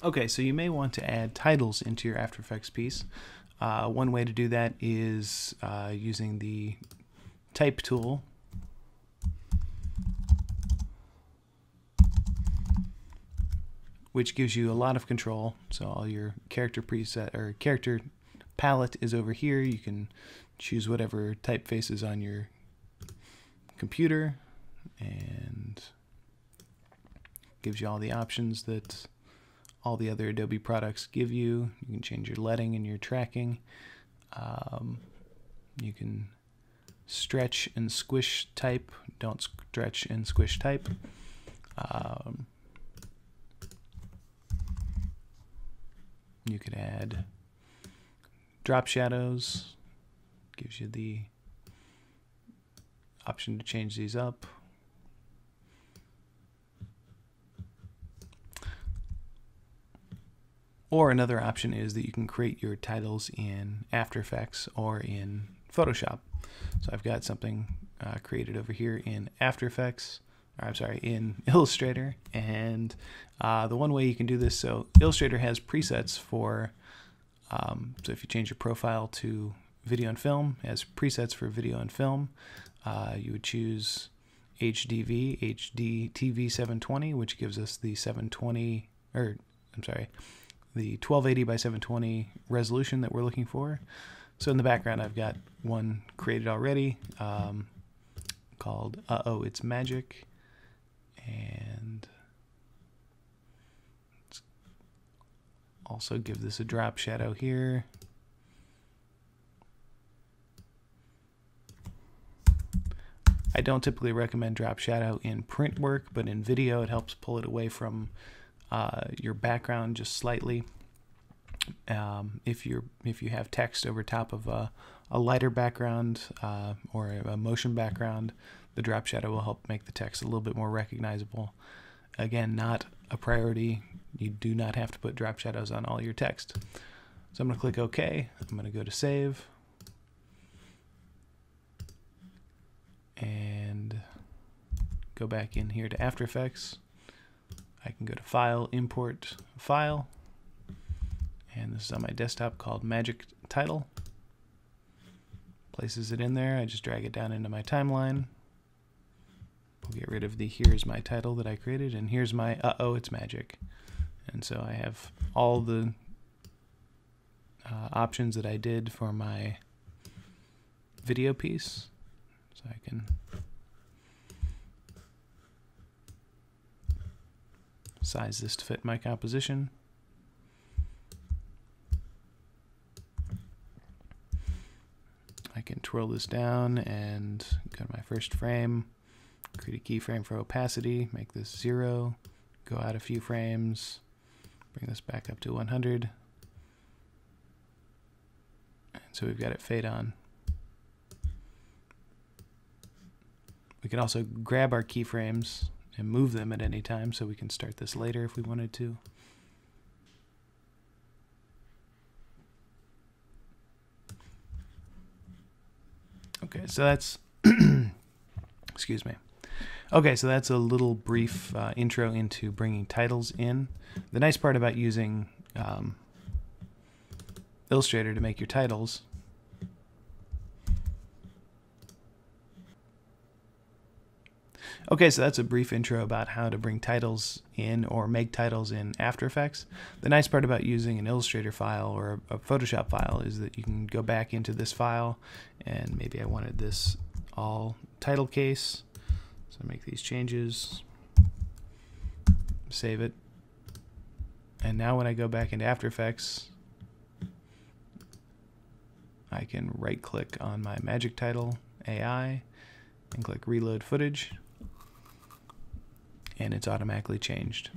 Okay, so you may want to add titles into your After Effects piece. One way to do that is using the type tool. Which gives you a lot of control. So all your character preset or character palette is over here. You can choose whatever typeface is on your computer, and gives you all the options that all the other Adobe products give you. You can change your leading and your tracking. You can stretch and squish type. Don't stretch and squish type. You could add drop shadows. Gives you the option to change these up. Or another option is that you can create your titles in After Effects or in Photoshop. So I've got something created over here in After Effects, or I'm sorry, in Illustrator. And the one way you can do this, so Illustrator has presets for, so if you change your profile to video and film, it has presets for video and film. You would choose HDV, HDTV 720, which gives us the 720, or I'm sorry, the 1280 by 720 resolution that we're looking for. So in the background, I've got one created already called Uh-Oh, It's Magic. And let's also give this a drop shadow here. I don't typically recommend drop shadow in print work, but in video it helps pull it away from your background just slightly. If you have text over top of a lighter background or a motion background, the drop shadow will help make the text a little bit more recognizable. Again, not a priority. You do not have to put drop shadows on all your text. So I'm going to click OK. I'm going to go to Save. And go back in here to After Effects. I can go to File, Import File. And this is on my desktop called Magic Title. Places it in there. I just drag it down into my timeline. We'll get rid of the here's my title that I created, and here's my Uh-Oh, It's Magic. And so I have all the options that I did for my video piece. So I can size this to fit my composition. I can twirl this down and go to my first frame, create a keyframe for opacity, make this 0, go out a few frames, bring this back up to 100. And so we've got it fade on. We can also grab our keyframes and move them at any time, so we can start this later if we wanted to. Okay, so that's excuse me. Okay, so that's a little brief intro into bringing titles in. The nice part about using Illustrator to make your titles Okay, so that's a brief intro about how to bring titles in or make titles in After Effects. The nice part about using an Illustrator file or a Photoshop file is that you can go back into this file, and maybe I wanted this all title case. So make these changes, save it, and now when I go back into After Effects, I can right-click on my Magic Title AI and click Reload Footage, and it's automatically changed.